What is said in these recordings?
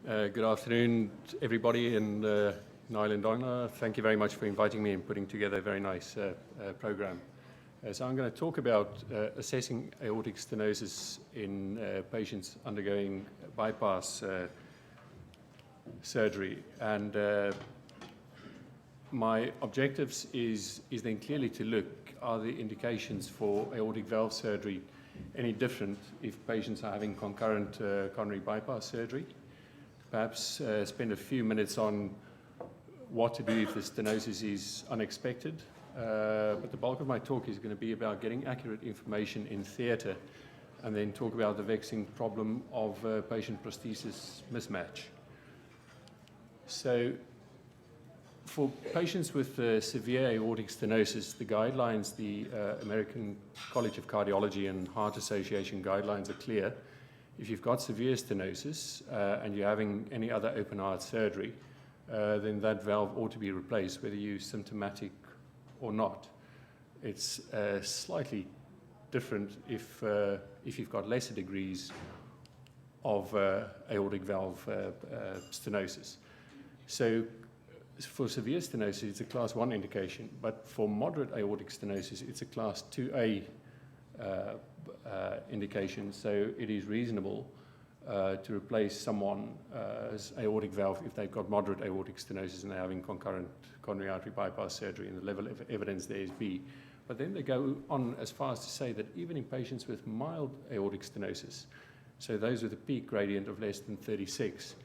Good afternoon, everybody in Nile and Donna. Thank you very much for inviting me and putting together a very nice program. So I'm going to talk about assessing aortic stenosis in patients undergoing bypass surgery. And my objectives is then clearly to look, are the indications for aortic valve surgery any different if patients are having concurrent coronary bypass surgery? Perhaps spend a few minutes on what to do if the stenosis is unexpected. But the bulk of my talk is going to be about getting accurate information in theatre, and then talk about the vexing problem of patient-prosthesis mismatch. So for patients with severe aortic stenosis, the guidelines, the American College of Cardiology and Heart Association guidelines are clear. If you've got severe stenosis and you're having any other open heart surgery, then that valve ought to be replaced, whether you're symptomatic or not. It's slightly different if you've got lesser degrees of aortic valve stenosis. So for severe stenosis, it's a class 1 indication, but for moderate aortic stenosis, it's a class 2A indication, so it is reasonable to replace someone's aortic valve if they've got moderate aortic stenosis and they're having concurrent coronary artery bypass surgery, and the level of evidence there is B. But then they go on as far as to say that even in patients with mild aortic stenosis, so those with a peak gradient of less than 36,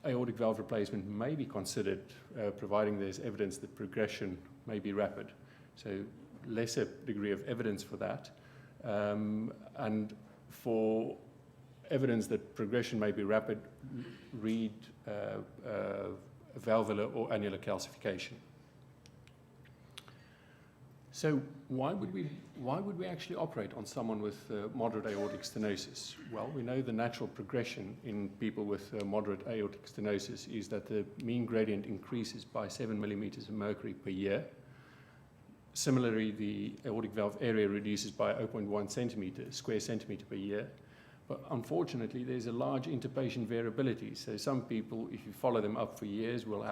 aortic valve replacement may be considered, providing there's evidence that progression may be rapid. So lesser degree of evidence for that, and for evidence that progression may be rapid, read valvular or annular calcification. So why would we actually operate on someone with moderate aortic stenosis? Well, we know the natural progression in people with moderate aortic stenosis is that the mean gradient increases by 7 millimeters of mercury per year. Similarly, the aortic valve area reduces by 0.1 square centimeter per year. But unfortunately, there's a large interpatient variability. So some people, if you follow them up for years, will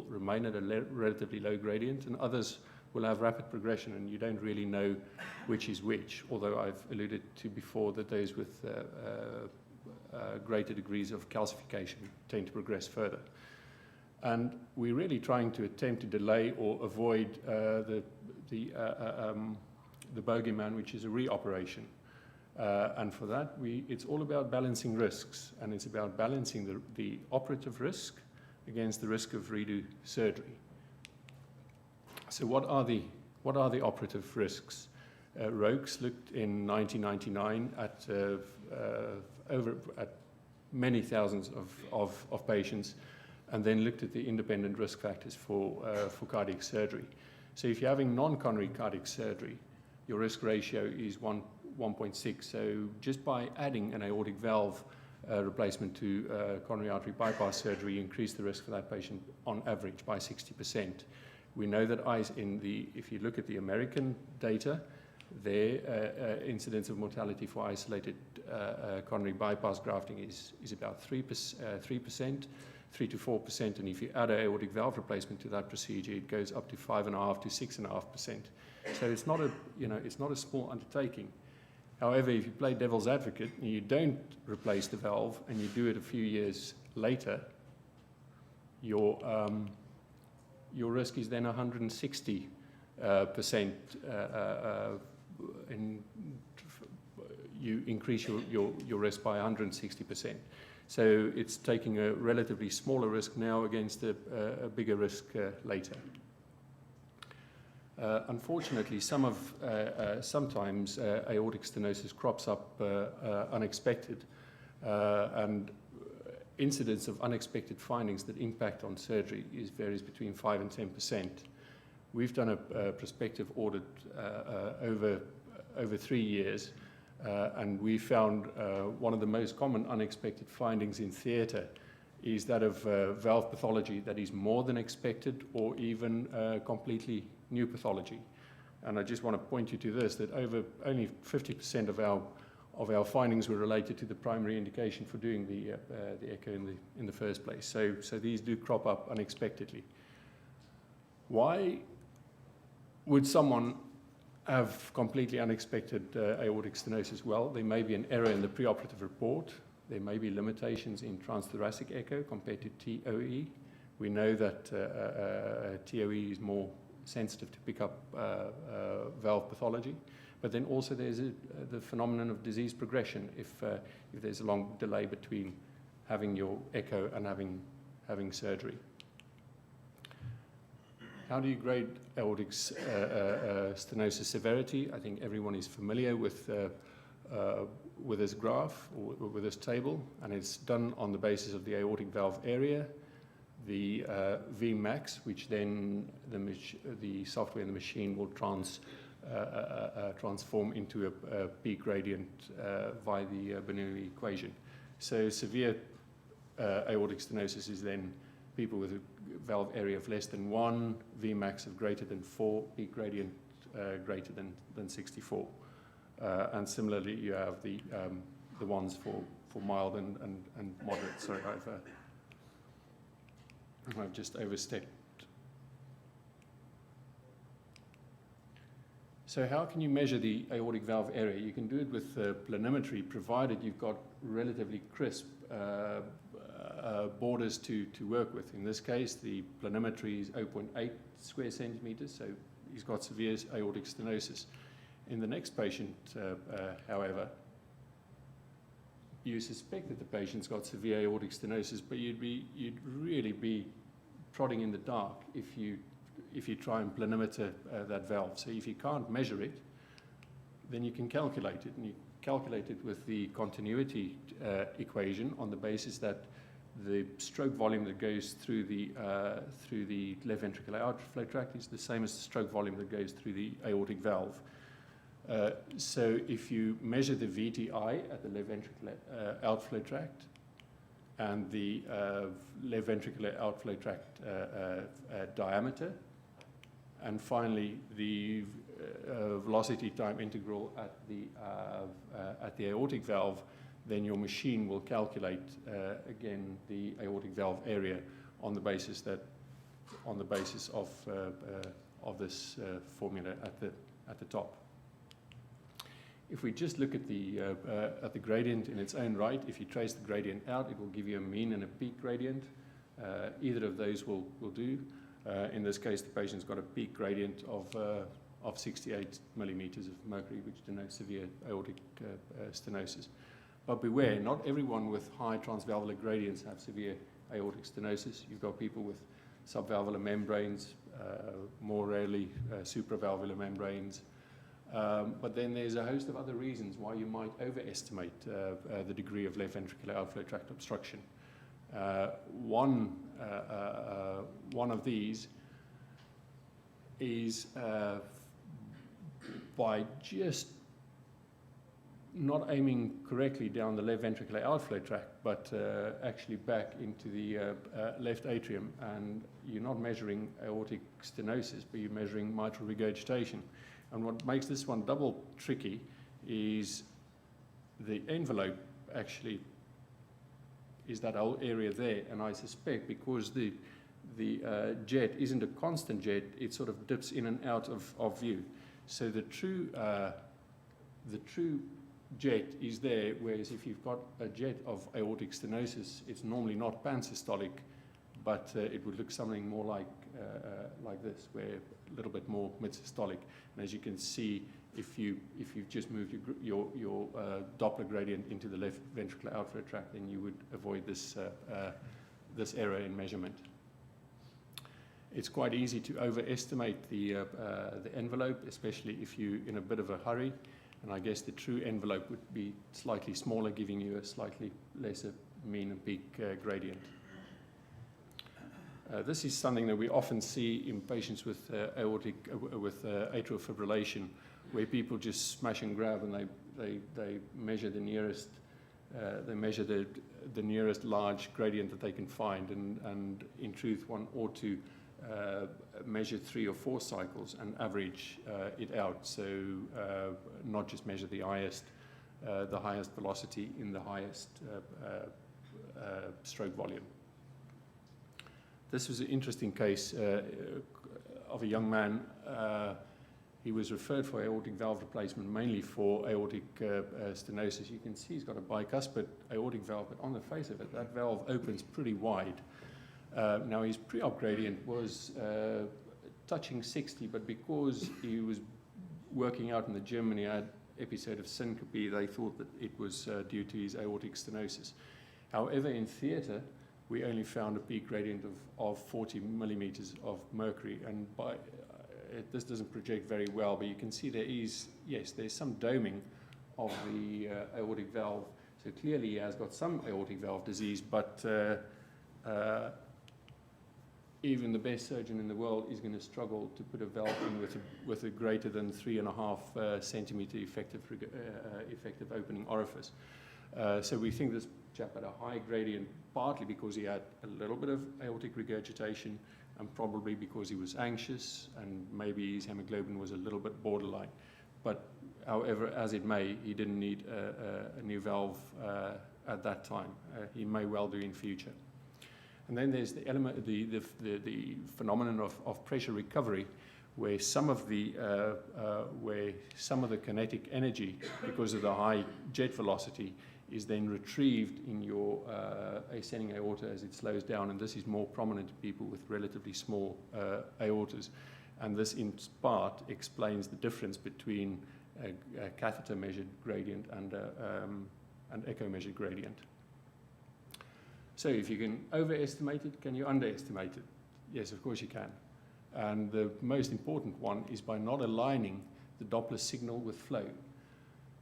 remain at a relatively low gradient, and others will have rapid progression, and you don't really know which is which, although I've alluded to before that those with greater degrees of calcification tend to progress further. And we're really trying to attempt to delay or avoid the bogeyman, which is a reoperation. And for that, it's all about balancing risks, and it's about balancing the operative risk against the risk of redo surgery. So what are the operative risks? Rokes looked in 1999 at many thousands of patients, and then looked at the independent risk factors for cardiac surgery. So if you're having non-coronary cardiac surgery, your risk ratio is 1.6. So just by adding an aortic valve replacement to coronary artery bypass surgery, you increase the risk for that patient on average by 60%. We know that if you look at the American data, their incidence of mortality for isolated coronary bypass grafting is about 3%. 3 to 4%, and if you add an aortic valve replacement to that procedure, it goes up to 5.5 to 6.5%. So it's not a small undertaking. However, if you play devil's advocate and you don't replace the valve and you do it a few years later, your risk is then 160%. You increase your risk by 160%. So it's taking a relatively smaller risk now against a bigger risk later. Unfortunately, sometimes aortic stenosis crops up unexpected, and incidence of unexpected findings that impact on surgery varies between 5 and 10%. We've done a prospective audit over 3 years. And we found one of the most common unexpected findings in theatre is that of valve pathology that is more than expected, or even completely new pathology. And I just want to point you to this, that only 50% of of our findings were related to the primary indication for doing the echo in the first place. So these do crop up unexpectedly. Why would someone have completely unexpected aortic stenosis? Well, there may be an error in the preoperative report. There may be limitations in transthoracic echo compared to TOE. We know that TOE is more sensitive to pick up valve pathology. But then also there's the phenomenon of disease progression if there's a long delay between having your echo and having surgery. How do you grade aortic stenosis severity? I think everyone is familiar with this graph or with this table, and it's done on the basis of the aortic valve area, the Vmax, which then the software in the machine will transform into a peak gradient via the Bernoulli equation. So severe aortic stenosis is then people with a valve area of less than 1, Vmax of greater than 4, peak gradient greater than 64. And similarly, you have the ones for mild and moderate. Sorry, I've just overstepped. So how can you measure the aortic valve area? You can do it with planimetry, provided you've got relatively crisp borders to work with. In this case, the planimetry is 0.8 square centimeters, so he's got severe aortic stenosis. In the next patient, however, you suspect that the patient's got severe aortic stenosis, but you'd really be prodding in the dark if you try and planimeter that valve. So if you can't measure it, then you can calculate it, and you calculate it with the continuity equation on the basis that the stroke volume that goes through the left ventricular outflow tract is the same as the stroke volume that goes through the aortic valve. So if you measure the VTI at the left ventricular outflow tract and the left ventricular outflow tract diameter, and finally the velocity time integral at the aortic valve, then your machine will calculate again the aortic valve area on the basis of this formula at the top. If we just look at the gradient in its own right, if you trace the gradient out, it will give you a mean and a peak gradient. Either of those will do. In this case, the patient's got a peak gradient of 68 millimeters of mercury, which denotes severe aortic stenosis. But beware, not everyone with high transvalvular gradients have severe aortic stenosis. You've got people with subvalvular membranes, more rarely supravalvular membranes. But then there's a host of other reasons why you might overestimate the degree of left ventricular outflow tract obstruction. One of these is by just not aiming correctly down the left ventricular outflow tract, but actually back into the left atrium, and you're not measuring aortic stenosis, but you're measuring mitral regurgitation. And what makes this one double tricky is the envelope actually is that whole area there, and I suspect because the jet isn't a constant jet, it sort of dips in and out of view. So the true jet is there, whereas if you've got a jet of aortic stenosis, it's normally not pansystolic, but it would look something more like this, where a little bit more mid-systolic. And as you can see, if you've just moved your Doppler gradient into the left ventricular outflow tract, then you would avoid this error in measurement. It's quite easy to overestimate the envelope, especially if you're in a bit of a hurry. And I guess the true envelope would be slightly smaller, giving you a slightly lesser mean and peak gradient. This is something that we often see in patients with atrial fibrillation, where people just smash and grab, and they measure the nearest the nearest large gradient that they can find, and in truth, one ought to measure 3 or 4 cycles and average it out. So not just measure the highest the highest velocity in the highest stroke volume. This was an interesting case of a young man. He was referred for aortic valve replacement, mainly for aortic stenosis. You can see he's got a bicuspid aortic valve, but on the face of it, that valve opens pretty wide. Now, his pre-op gradient was touching 60, but because he was working out in the gym and he had episode of syncope, they thought that it was due to his aortic stenosis. However, in theatre, we only found a peak gradient of 40 millimeters of mercury, and this doesn't project very well, but you can see there is, yes, there's some doming of the aortic valve. So clearly he has got some aortic valve disease, but even the best surgeon in the world is going to struggle to put a valve in with a greater than 3.5 centimeter effective opening orifice. So we think this chap had a high gradient, partly because he had a little bit of aortic regurgitation, and probably because he was anxious, and maybe his hemoglobin was a little bit borderline. But however, as it may, he didn't need a new valve at that time. He may well do in future. And then there's the element, the phenomenon of pressure recovery, where some of the kinetic energy, because of the high jet velocity, is then retrieved in your ascending aorta as it slows down, and this is more prominent in people with relatively small aortas. And this in part explains the difference between a catheter measured gradient and an echo measured gradient. So if you can overestimate it, can you underestimate it? Yes, of course you can. And the most important one is by not aligning the Doppler signal with flow.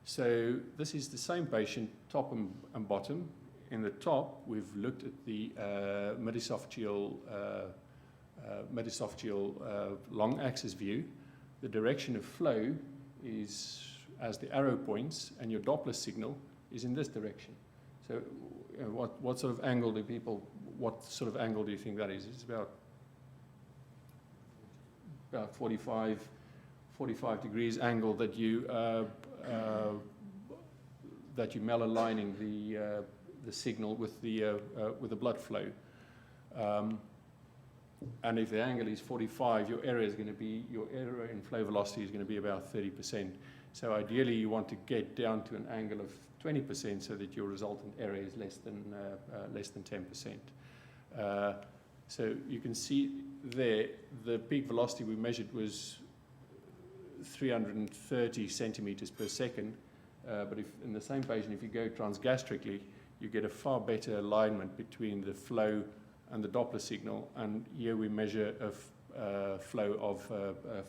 So this is the same patient, top and bottom. In the top, we've looked at the mid-esophageal long axis view. The direction of flow is as the arrow points, and your Doppler signal is in this direction. So what sort of angle do you think that is? It's about 45 degrees angle that you malaligning the signal with the blood flow. And if the angle is 45, your error in flow velocity is going to be about 30%. So ideally, you want to get down to an angle of 20% so that your resultant error is less than 10%. So you can see there, the peak velocity we measured was 330 centimeters per second. But if in the same patient, if you go transgastrically, you get a far better alignment between the flow and the Doppler signal. And here we measure a flow of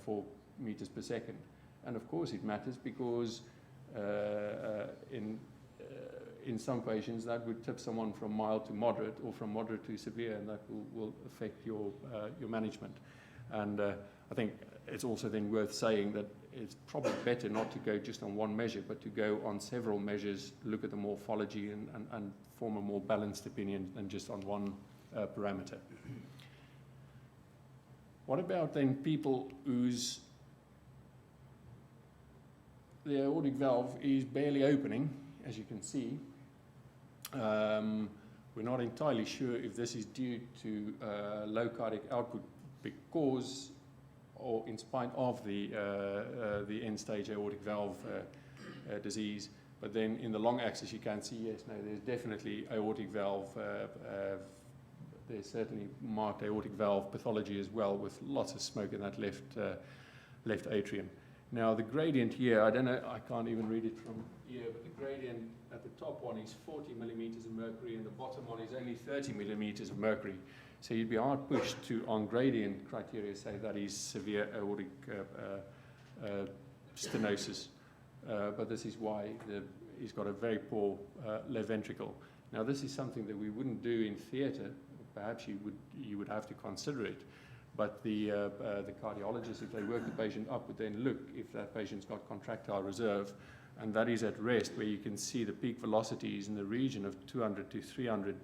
4 meters per second. And of course it matters because in some patients that would tip someone from mild to moderate or from moderate to severe, and that will affect your management. And I think it's also then worth saying that it's probably better not to go just on one measure, but to go on several measures, look at the morphology and form a more balanced opinion than just on one parameter. What about then people whose the aortic valve is barely opening, as you can see? We're not entirely sure if this is due to low cardiac output because or in spite of the end-stage aortic valve disease. But then in the long axis you can see, yes, no, there's definitely aortic valve, there's certainly marked aortic valve pathology as well, with lots of smoke in that left atrium. Now the gradient here, I don't know, I can't even read it from here, but the gradient at the top one is 40 millimeters of mercury and the bottom one is only 30 millimeters of mercury. So you'd be hard pushed to, on gradient criteria, say that is severe aortic stenosis. But this is why he's got a very poor left ventricle. Now this is something that we wouldn't do in theatre. Perhaps you would have to consider it. But the cardiologist, if they work the patient up, would then look if that patient's got contractile reserve, and that is at rest, where you can see the peak velocity is in the region of 200 to 300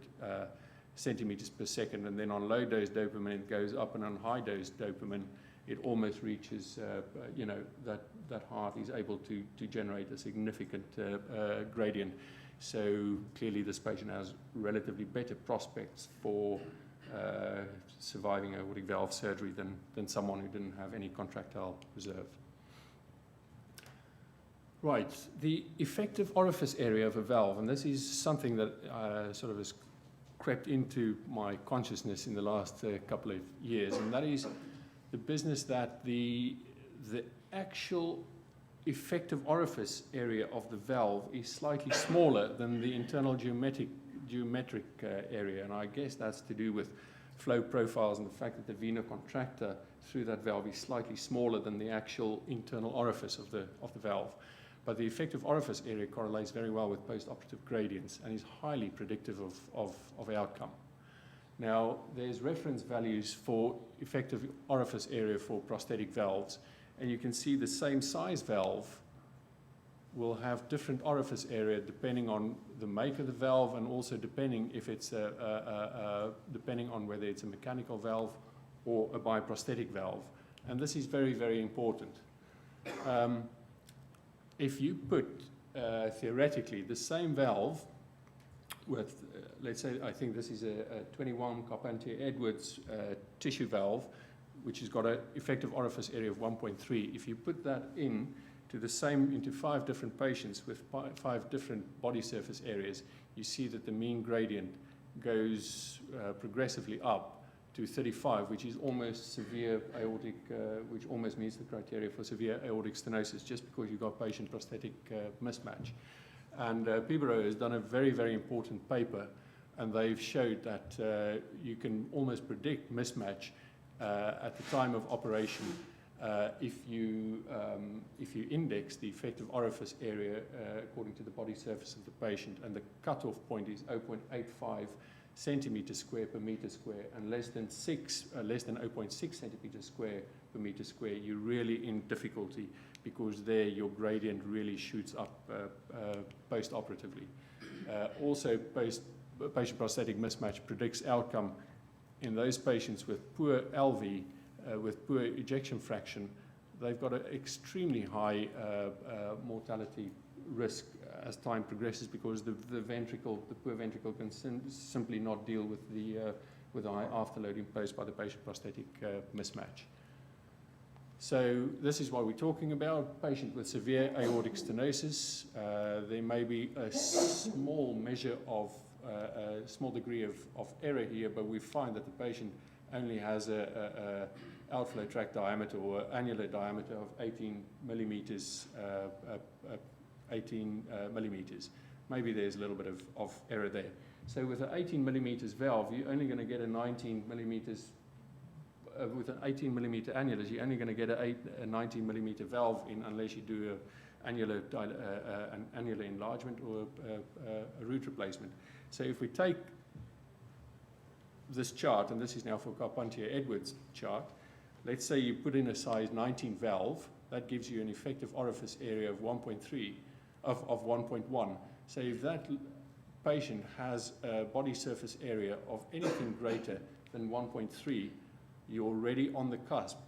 centimeters per second, and then on low dose dopamine it goes up, and on high dose dopamine it almost reaches, that heart is able to generate a significant gradient. So clearly this patient has relatively better prospects for surviving aortic valve surgery than someone who didn't have any contractile reserve. Right, the effective orifice area of a valve, and this is something that sort of has crept into my consciousness in the last couple of years, and that is the business that the actual effective orifice area of the valve is slightly smaller than the internal geometric area, and I guess that's to do with flow profiles and the fact that the vena contracta through that valve is slightly smaller than the actual internal orifice of the valve. But the effective orifice area correlates very well with post-operative gradients and is highly predictive of outcome. Now, there's reference values for effective orifice area for prosthetic valves, and you can see the same size valve will have different orifice area depending on the make of the valve, and also depending if it's depending on whether it's a mechanical valve or a biprosthetic valve. And this is very, very important. If you put theoretically the same valve with, let's say, I think this is a 21 Carpentier-Edwards tissue valve, which has got an effective orifice area of 1.3. If you put that into 5 different patients with 5 different body surface areas, you see that the mean gradient goes progressively up to 35, which is almost severe aortic, which almost meets the criteria for severe aortic stenosis, just because you've got patient-prosthetic mismatch. And Pibero has done a very, very important paper, and they've showed that you can almost predict mismatch at the time of operation if you index the effective orifice area according to the body surface of the patient, and the cutoff point is 0.85 centimeters square per meter square, and less than 0.6 centimeters square per meter square, you're really in difficulty, because there your gradient really shoots up post-operatively. Also, patient-prosthetic mismatch predicts outcome in those patients with poor LV, with poor ejection fraction. They've got an extremely high mortality risk as time progresses, because the poor ventricle can simply not deal with the high afterload imposed by the patient-prosthetic mismatch. So this is what we're talking about: patient with severe aortic stenosis. There may be a small measure of a small degree of error here, but we find that the patient only has a outflow tract diameter or annular diameter of 18 millimeters. 18 millimeters. Maybe there's a little bit of error there. So with an 18 millimeters valve, you're only going to get a 19 millimeters. With an 18 millimeter annulus, you're only going to get a 19 millimeter valve in, unless you do an annular enlargement or a root replacement. So if we take this chart, and this is now for Carpentier-Edwards chart, let's say you put in a size 19 valve, that gives you an effective orifice area of 1.3, of 1.1. So if that patient has a body surface area of anything greater than 1.3, you're already on the cusp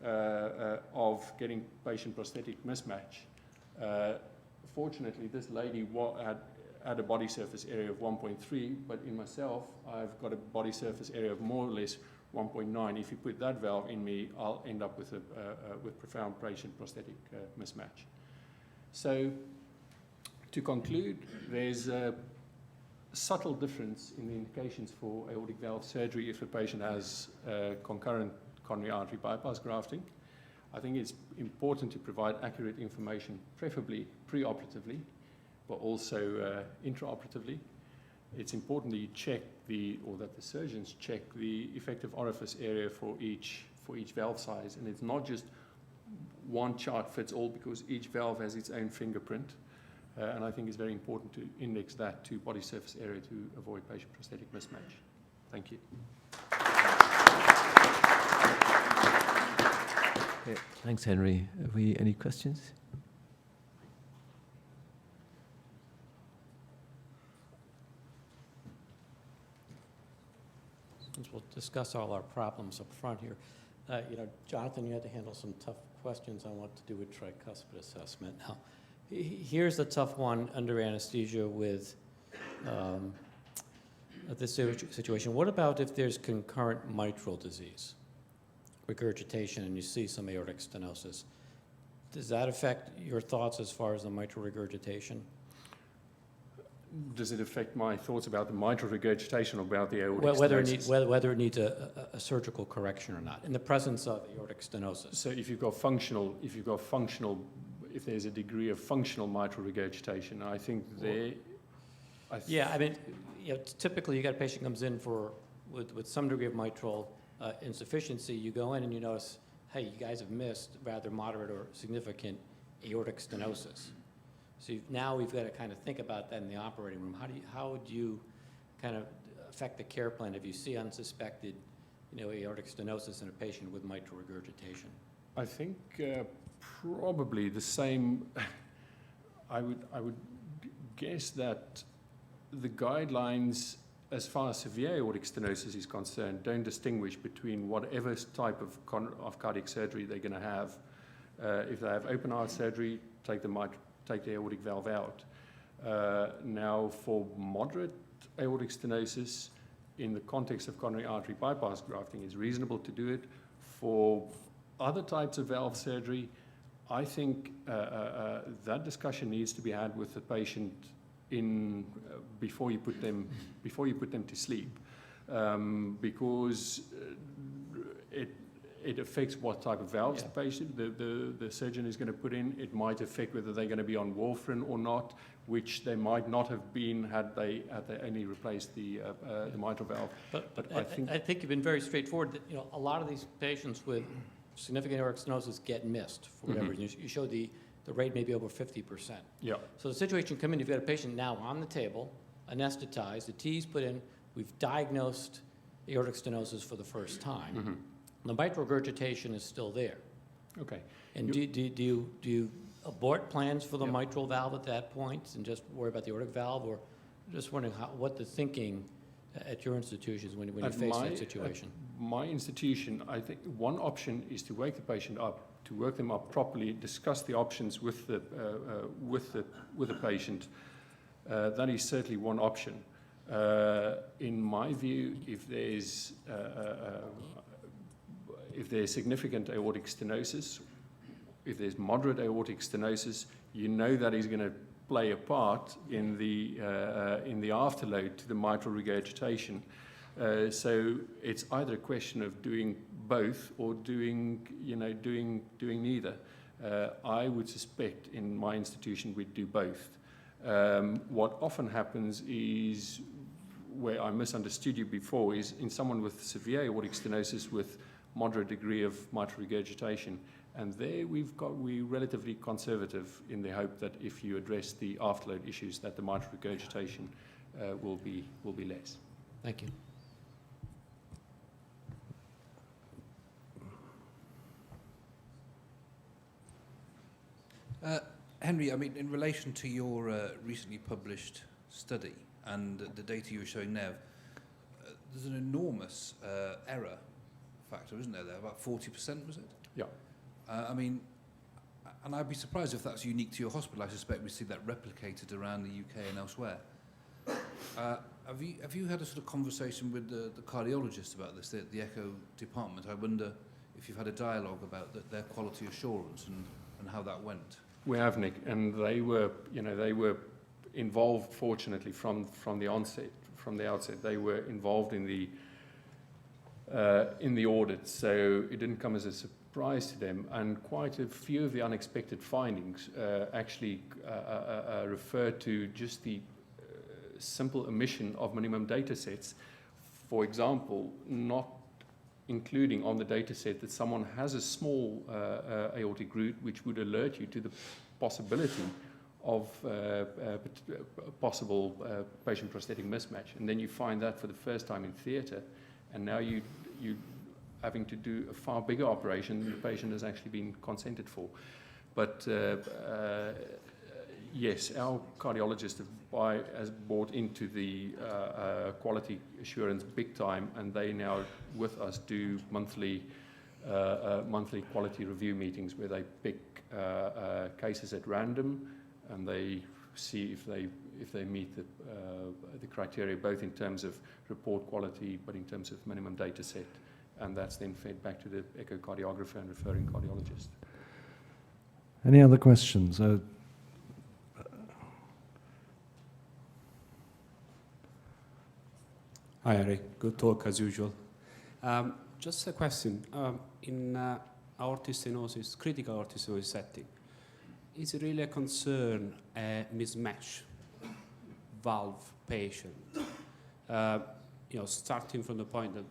of getting patient-prosthetic mismatch. Fortunately, this lady had a body surface area of 1.3, but in myself, I've got a body surface area of more or less 1.9. If you put that valve in me, I'll end up with profound patient-prosthetic mismatch. So, to conclude, there's a subtle difference in the indications for aortic valve surgery if a patient has concurrent coronary artery bypass grafting. I think it's important to provide accurate information, preferably preoperatively, but also intraoperatively. It's important that you check that the surgeons check the effective orifice area for each valve size, and it's not just one chart fits all, because each valve has its own fingerprint, and I think it's very important to index that to body surface area to avoid patient-prosthetic mismatch. Thank you. Okay, thanks, Henry. Have we any questions? Since we'll discuss all our problems up front here, Jonathan, you had to handle some tough questions on what to do with tricuspid assessment. Now, here's the tough one under anesthesia with this situation. What about if there's concurrent mitral disease, regurgitation, and you see some aortic stenosis? Does that affect your thoughts as far as the mitral regurgitation? Does it affect my thoughts about the mitral regurgitation or about the aortic stenosis? Whether it needs a surgical correction or not in the presence of aortic stenosis? So if there's a degree of functional mitral regurgitation, I think typically you got a patient comes in with some degree of mitral insufficiency. You go in and you notice, hey, you guys have missed rather moderate or significant aortic stenosis. So now we've got to kind of think about that in the operating room. How would you kind of affect the care plan if you see unsuspected, aortic stenosis in a patient with mitral regurgitation? I think probably the same. I would guess that the guidelines, as far as severe aortic stenosis is concerned, don't distinguish between whatever type of cardiac surgery they're going to have. If they have open heart surgery, take the aortic valve out. Now, for moderate aortic stenosis, in the context of coronary artery bypass grafting, it's reasonable to do it. For other types of valve surgery, I think that discussion needs to be had with the patient before you put them to sleep, because it affects what type of valves the patient, the surgeon is going to put in. It might affect whether they're going to be on warfarin or not, which they might not have been had they only replaced the mitral valve. But I think you've been very straightforward. That, a lot of these patients with significant aortic stenosis get missed for whatever reason. You show the rate may be over 50%. Yeah. So the situation come in, you've got a patient now on the table, anesthetized, the T's put in, we've diagnosed aortic stenosis for the first time. The mitral regurgitation is still there. Okay. And do you abort plans for the mitral valve at that point and just worry about the aortic valve, or just wondering what the thinking at your institutions when you face that situation? At my institution, I think one option is to wake the patient up, to work them up properly, discuss the options with the patient. That is certainly one option. In my view, if there's significant aortic stenosis, if there's moderate aortic stenosis, that is going to play a part in the afterload to the mitral regurgitation. So it's either a question of doing both or doing neither. I would suspect in my institution we'd do both. What often happens is, where I misunderstood you before, is in someone with severe aortic stenosis with moderate degree of mitral regurgitation, and there we're relatively conservative in the hope that if you address the afterload issues, that the mitral regurgitation will be less. Thank you. Henry, I mean, in relation to your recently published study and the data you were showing now, there's an enormous error factor, isn't there? About 40%, was it? Yeah. I mean, and I'd be surprised if that's unique to your hospital. I suspect we see that replicated around the UK and elsewhere. Have you had a sort of conversation with the cardiologists about this, the echo department? I wonder if you've had a dialogue about their quality assurance and how that went. We have, Nick, and they were involved, fortunately, from the outset. They were involved in the audit, so it didn't come as a surprise to them. And quite a few of the unexpected findings actually refer to just the simple omission of minimum data sets. For example, not including on the data set that someone has a small aortic root, which would alert you to the possibility of possible patient prosthetic mismatch. And then you find that for the first time in theatre, and now you having to do a far bigger operation than the patient has actually been consented for. But yes, our cardiologist has bought into the quality assurance big time, and they now with us do monthly monthly quality review meetings where they pick cases at random, and they see if they meet the criteria, both in terms of report quality, but in terms of minimum data set, and that's then fed back to the echocardiographer and referring cardiologist. Any other questions? Hi, Harry. Good talk as usual. Just a question. In aortic stenosis, critical aortic stenosis setting, is it really a concern a mismatch valve patient? Starting from the point that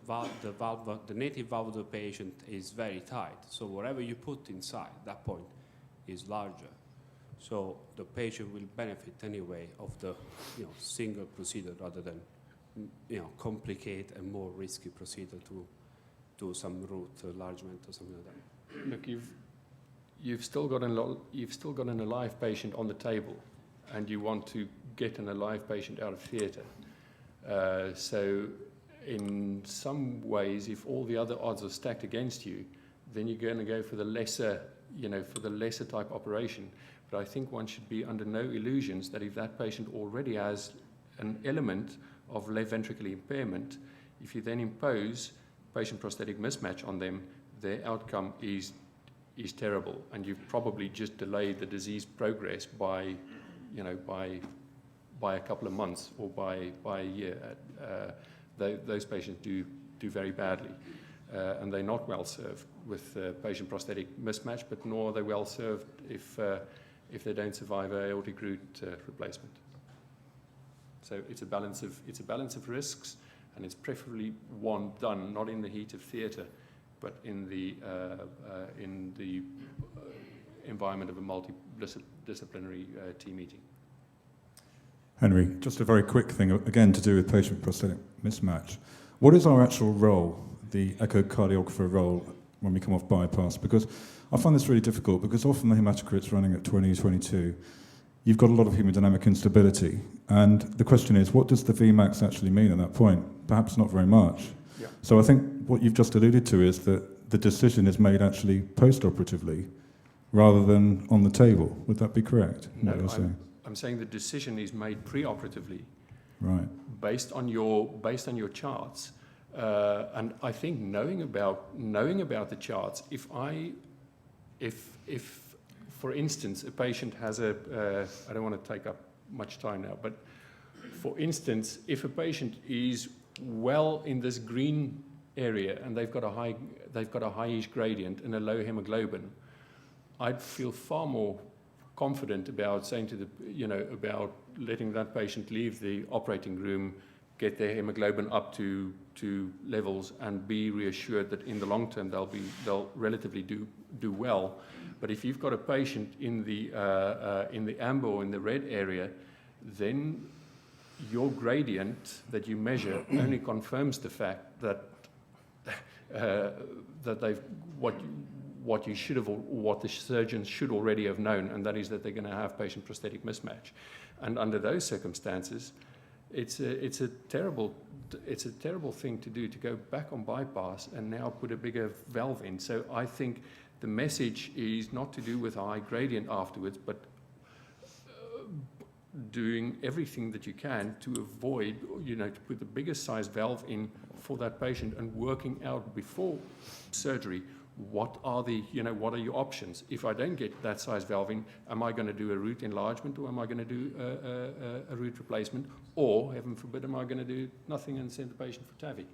the native valve of the patient is very tight, so whatever you put inside that point is larger. So the patient will benefit anyway of the single procedure rather than complicate a more risky procedure to do some root enlargement or something like that. Look, you've still got an alive patient on the table, and you want to get an alive patient out of theatre. So in some ways, if all the other odds are stacked against you, then you're going to go for the lesser type operation. But I think one should be under no illusions that if that patient already has an element of left ventricular impairment, if you then impose patient prosthetic mismatch on them, their outcome is terrible, and you've probably just delayed the disease progress by a couple of months or by a year. Those patients do very badly, and they're not well served with patient prosthetic mismatch, but nor are they well served if they don't survive an aortic root replacement. So it's a balance of risks, and it's preferably one done not in the heat of theatre, but in the environment of a multidisciplinary team meeting. Henry, just a very quick thing, again to do with patient prosthetic mismatch. What is our actual role, the echocardiographer role, when we come off bypass? Because I find this really difficult, because often the hematocrit's running at 20, 22. You've got a lot of hemodynamic instability, and the question is, what does the Vmax actually mean at that point? Perhaps not very much. Yeah. So I think what you've just alluded to is that the decision is made actually post-operatively rather than on the table. Would that be correct? No, I'm saying the decision is made pre-operatively, right, based on your charts, and I think knowing about the charts. If for instance a patient has I don't want to take up much time now, but for instance, if a patient is well in this green area and they've got a high-ish gradient and a low hemoglobin, I'd feel far more confident about saying to about letting that patient leave the operating room, get their hemoglobin up to levels, and be reassured that in the long term they'll relatively do well. But if you've got a patient in the amber or in the red area, then your gradient that you measure only confirms the fact that they've what you should have, or what the surgeons should already have known, and that is that they're going to have patient prosthetic mismatch. And under those circumstances, it's a terrible thing to do, to go back on bypass and now put a bigger valve in. So I think the message is not to do with a high gradient afterwards, but doing everything that you can to avoid, to put the biggest size valve in for that patient, and working out before surgery what are your options. If I don't get that size valve in, am I going to do a root enlargement, or am I going to do a root replacement, or heaven forbid, am I going to do nothing and send the patient for TAVI?